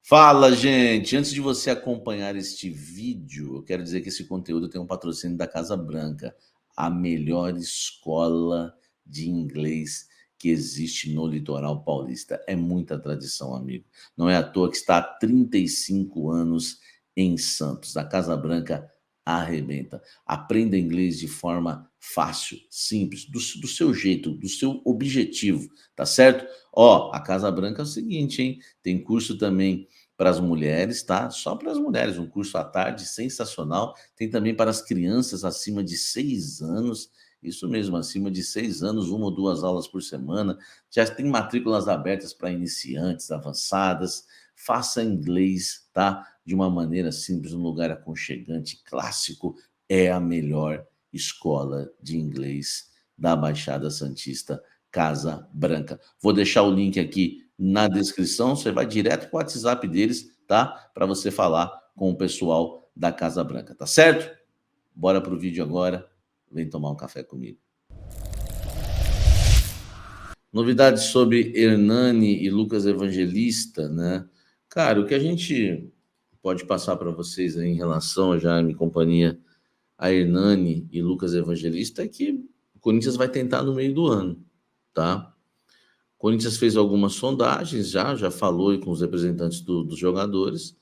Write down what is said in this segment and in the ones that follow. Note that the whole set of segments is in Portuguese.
Fala, gente! Antes de você acompanhar este vídeo, eu quero dizer que esse conteúdo tem um patrocínio da Casa Branca, a melhor escola de inglês que existe no litoral paulista. É muita tradição, amigo. Não é à toa que está há 35 anos em Santos. A Casa Branca arrebenta. Aprenda inglês de forma fácil, simples, do seu jeito, do seu objetivo, tá certo? Ó, a Casa Branca é o seguinte, hein? Tem curso também para as mulheres, tá? Só para as mulheres, um curso à tarde sensacional. Tem também para as crianças acima de 6 anos, isso mesmo, acima de 6 anos, 1 ou 2 aulas por semana. Já tem matrículas abertas para iniciantes, avançadas. Faça inglês, tá? De uma maneira simples, num lugar aconchegante, clássico. É a melhor escola de inglês da Baixada Santista, Casa Branca. Vou deixar o link aqui na descrição, você vai direto para o WhatsApp deles, tá? Para você falar com o pessoal da Casa Branca, tá certo? Bora pro vídeo agora, vem tomar um café comigo. Novidades sobre Hernani e Lucas Evangelista, né? Cara, o que a gente pode passar para vocês aí em relação a Jaime e companhia, a Hernani e Lucas Evangelista, é que o Corinthians vai tentar no meio do ano, tá? O Corinthians fez algumas sondagens, já falou com os representantes dos jogadores,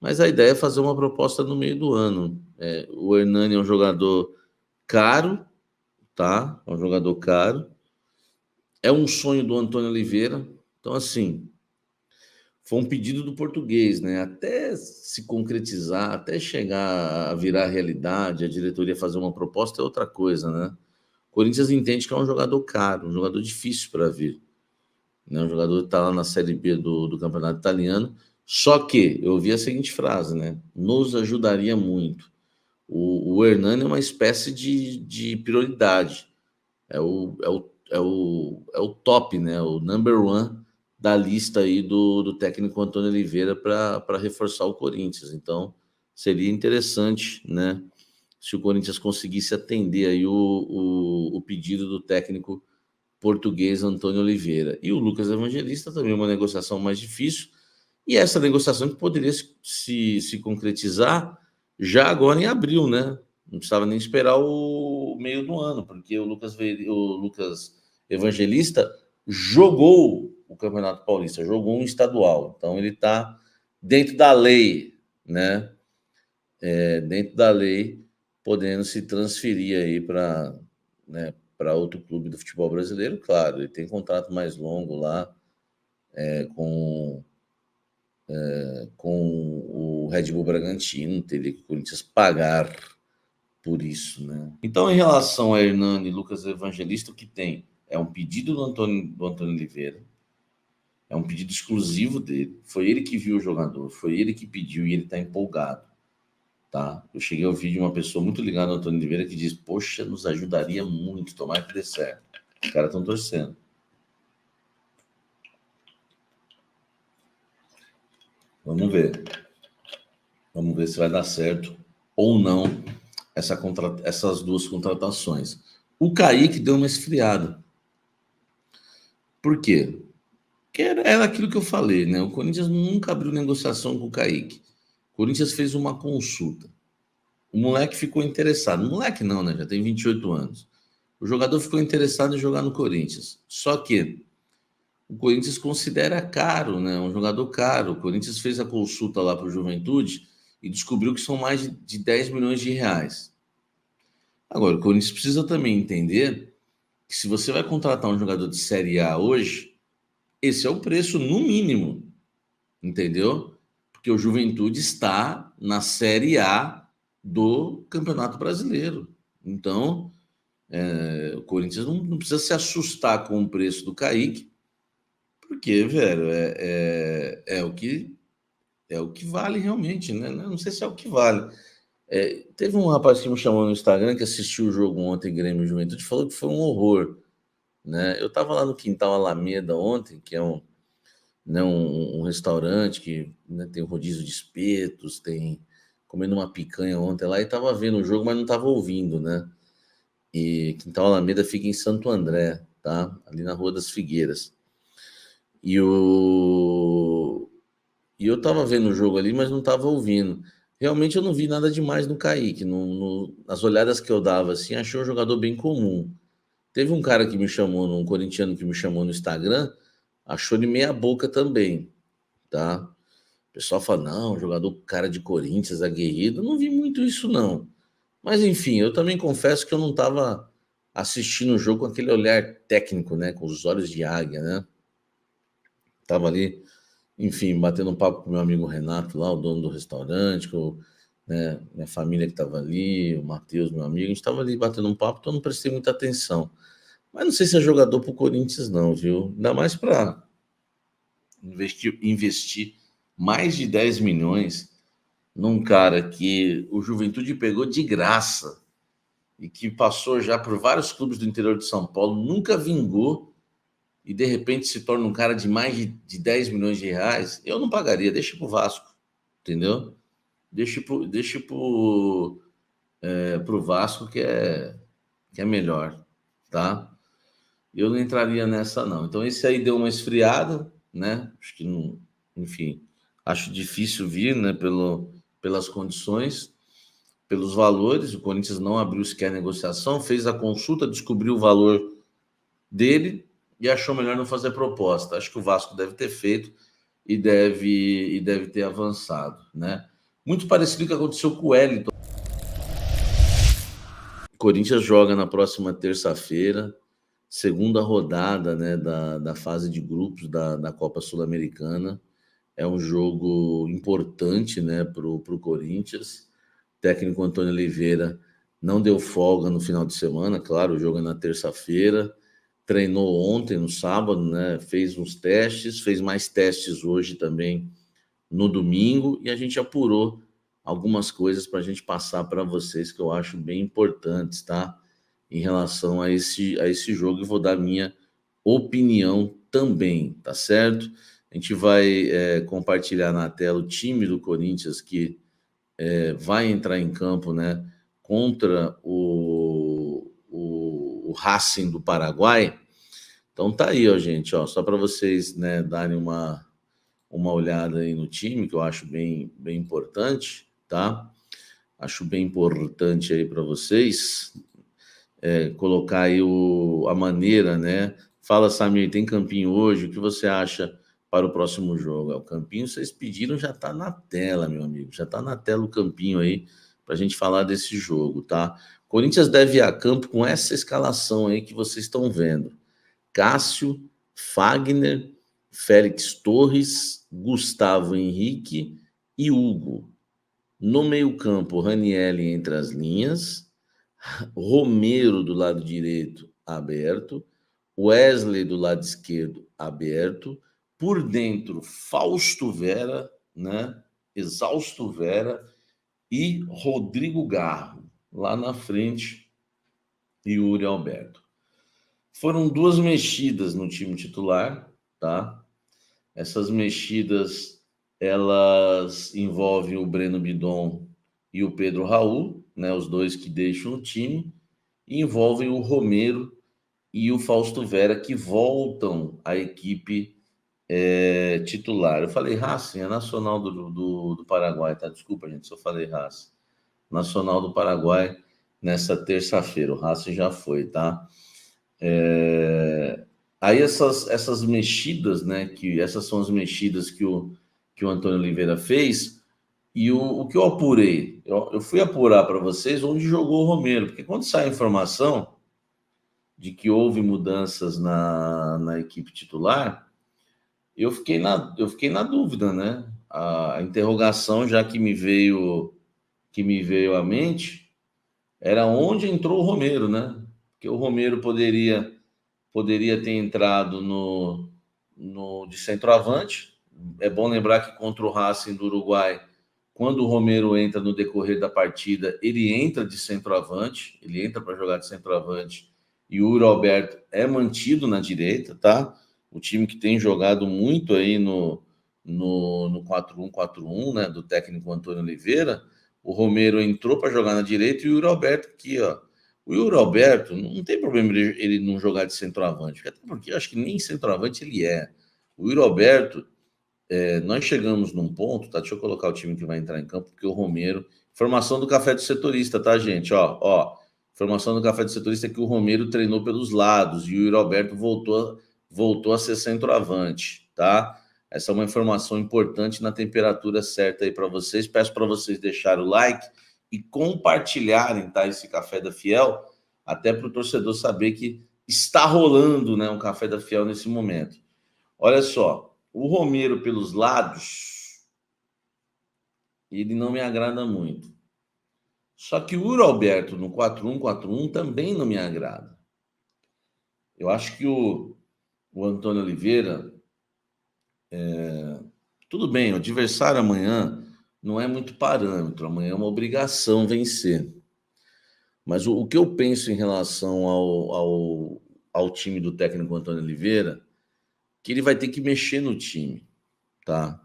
mas a ideia é fazer uma proposta no meio do ano. O Hernani é um jogador caro, tá? É um jogador caro. É um sonho do Antônio Oliveira. Então, assim, foi um pedido do português, né? Até se concretizar, até chegar a virar realidade, a diretoria fazer uma proposta é outra coisa, né? O Corinthians entende que é um jogador caro, um jogador difícil para vir. Né? Um jogador que está lá na Série B do Campeonato Italiano. Só que eu ouvi a seguinte frase, né? Nos ajudaria muito. O Hernani é uma espécie de prioridade. É o top, né? O number one da lista aí do técnico Antônio Oliveira para reforçar o Corinthians. Então, seria interessante, né? Se o Corinthians conseguisse atender aí o pedido do técnico português Antônio Oliveira. E o Lucas Evangelista também uma negociação mais difícil. E essa negociação que poderia se concretizar já agora em abril, né? Não precisava nem esperar o meio do ano, porque o Lucas Evangelista jogou o Campeonato Paulista, jogou um estadual. Então ele está dentro da lei, né? Dentro da lei, podendo se transferir aí para, né, para outro clube do futebol brasileiro, claro, ele tem contrato mais longo lá com o Red Bull Bragantino, teria que o Corinthians pagar por isso, né? Então, em relação a Hernani e Lucas Evangelista, o que tem é um pedido do Antônio Oliveira, é um pedido exclusivo dele, foi ele que viu o jogador, foi ele que pediu e ele está empolgado. Tá? Eu cheguei a ouvir de uma pessoa muito ligada ao Antônio Oliveira que diz: poxa, nos ajudaria muito, tomara que dê certo. Os caras estão torcendo. Vamos ver. Vamos ver se vai dar certo ou não essas duas contratações. O Kaique deu uma esfriada. Por quê? Porque era aquilo que eu falei, né? O Corinthians nunca abriu negociação com o Kaique. O Corinthians fez uma consulta. O moleque ficou interessado. O moleque não, né? Já tem 28 anos. O jogador ficou interessado em jogar no Corinthians. Só que o Corinthians considera caro, né? Um jogador caro. O Corinthians fez a consulta lá para o Juventude e descobriu que são mais de 10 milhões de reais. Agora, o Corinthians precisa também entender que se você vai contratar um jogador de Série A hoje, esse é o preço no mínimo, entendeu? Porque o Juventude está na Série A do Campeonato Brasileiro. Então, o Corinthians não precisa se assustar com o preço do Kaique, porque, velho, é o que vale realmente, né? Não sei se é o que vale. Teve um rapaz que me chamou no Instagram que assistiu o jogo ontem, Grêmio e Juventude, falou que foi um horror, né? Eu estava lá no Quintal Alameda ontem, que é um restaurante que, né, tem um rodízio de espetos, tem comendo uma picanha ontem lá e estava vendo o jogo, mas não estava ouvindo, né? E Quintal Alameda fica em Santo André, tá? Ali na Rua das Figueiras. E E eu estava vendo o jogo ali, mas não estava ouvindo. Realmente eu não vi nada demais no Kaique. Nas olhadas que eu dava, assim, achei um jogador bem comum. Teve um cara que me chamou, um corintiano que me chamou no Instagram, achou ele meia boca também, tá? O pessoal fala, não, jogador cara de Corinthians, aguerrido. Eu não vi muito isso, não. Mas, enfim, eu também confesso que eu não estava assistindo o jogo com aquele olhar técnico, né? Com os olhos de águia, né? Tava ali, enfim, batendo um papo com meu amigo Renato lá, o dono do restaurante, com, né, minha família que estava ali, o Matheus, meu amigo, a gente estava ali batendo um papo, então eu não prestei muita atenção. Mas não sei se é jogador pro Corinthians, não, viu? Ainda mais para investir mais de 10 milhões num cara que o Juventude pegou de graça e que passou já por vários clubes do interior de São Paulo, nunca vingou e de repente se torna um cara de mais de 10 milhões de reais, eu não pagaria, deixa pro Vasco, entendeu? Deixa pro Vasco que é melhor, tá? Eu não entraria nessa, não. Então, esse aí deu uma esfriada, né? Acho que não, enfim, acho difícil vir, né? Pelas condições, pelos valores. O Corinthians não abriu sequer negociação, fez a consulta, descobriu o valor dele e achou melhor não fazer proposta. Acho que o Vasco deve ter feito e deve ter avançado, né? Muito parecido com o que aconteceu com o Wellington. O Corinthians joga na próxima terça-feira, segunda rodada, né, da fase de grupos da Copa Sul-Americana. É um jogo importante, né, para o Corinthians. O técnico Antônio Oliveira não deu folga no final de semana, claro, o jogo é na terça-feira. Treinou ontem, no sábado, né? Fez uns testes, fez mais testes hoje também no domingo, e a gente apurou algumas coisas para a gente passar para vocês que eu acho bem importantes, tá? Em relação a esse jogo, e vou dar minha opinião também, tá certo? A gente vai compartilhar na tela o time do Corinthians que vai entrar em campo, né, contra o Racing do Paraguai. Então tá aí, ó, gente, ó, só para vocês, né, darem uma olhada aí no time, que eu acho bem importante, tá? Acho bem importante aí para vocês colocar aí a maneira, né? Fala, Samir, tem campinho hoje? O que você acha para o próximo jogo? O campinho vocês pediram, já está na tela, meu amigo. Já está na tela o campinho aí para a gente falar desse jogo, tá? Corinthians deve ir a campo com essa escalação aí que vocês estão vendo. Cássio, Fagner, Félix Torres, Gustavo Henrique e Hugo. No meio-campo, Ranielli entre as linhas, Romero do lado direito aberto, Wesley do lado esquerdo aberto, por dentro Fausto Vera, né? Exausto Vera e Rodrigo Garro, lá na frente, Yuri Alberto. Foram duas mexidas no time titular, tá? Essas mexidas, elas envolvem o Breno Bidon e o Pedro Raul, né? Os dois que deixam o time, e envolvem o Romero e o Fausto Vera, que voltam à equipe titular. Eu falei Racing, é Nacional do Paraguai, tá? Desculpa, gente, se eu falei Racing. Nacional do Paraguai nessa terça-feira. O Racing já foi, tá? Aí essas mexidas, né? Que essas são as mexidas que o Antônio Oliveira fez. E o que eu apurei? Eu fui apurar para vocês onde jogou o Romero, porque quando sai a informação de que houve mudanças na equipe titular, eu fiquei na dúvida, né? A interrogação já que me veio à mente era onde entrou o Romero, né? Porque o Romero poderia ter entrado no de centroavante. É bom lembrar que contra o Racing do Uruguai, quando o Romero entra no decorrer da partida, ele entra de centroavante, ele entra para jogar de centroavante, e o Yuri Alberto é mantido na direita, tá? O time que tem jogado muito aí no 4-1-4-1, né, do técnico Antônio Oliveira. O Romero entrou para jogar na direita e o Yuri Alberto aqui, ó. O Yuri Alberto, não tem problema ele não jogar de centroavante, até porque eu acho que nem centroavante ele é. O Yuri Alberto, nós chegamos num ponto, tá? Deixa eu colocar o time que vai entrar em campo, porque o Romero... Formação do café do setorista, tá, gente? Formação do café do setorista é que o Romero treinou pelos lados e o Yuri Alberto voltou a ser centroavante, tá? Essa é uma informação importante na temperatura certa aí para vocês. Peço para vocês deixarem o like e compartilharem, tá? Esse Café da Fiel, até para o torcedor saber que está rolando, né, um Café da Fiel nesse momento. Olha só, o Romero pelos lados, ele não me agrada muito. Só que o Yuri Alberto no 4-1-4-1 também não me agrada. Eu acho que o Antônio Oliveira, tudo bem, o adversário amanhã não é muito parâmetro, amanhã é uma obrigação vencer. Mas o que eu penso em relação ao time do técnico Antônio Oliveira, que ele vai ter que mexer no time, tá?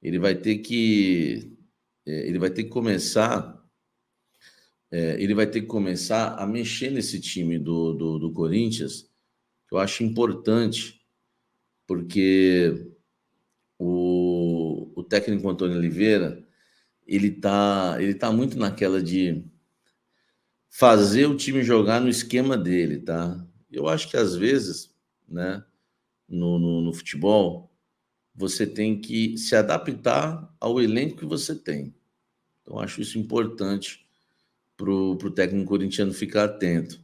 Ele vai ter que começar a mexer nesse time do Corinthians, que eu acho importante, porque o técnico Antônio Oliveira, ele tá muito naquela de fazer o time jogar no esquema dele, tá? Eu acho que às vezes, né, no futebol, você tem que se adaptar ao elenco que você tem. Então, acho isso importante para o técnico corintiano ficar atento.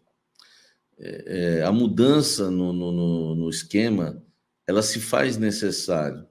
A mudança no esquema, ela se faz necessário.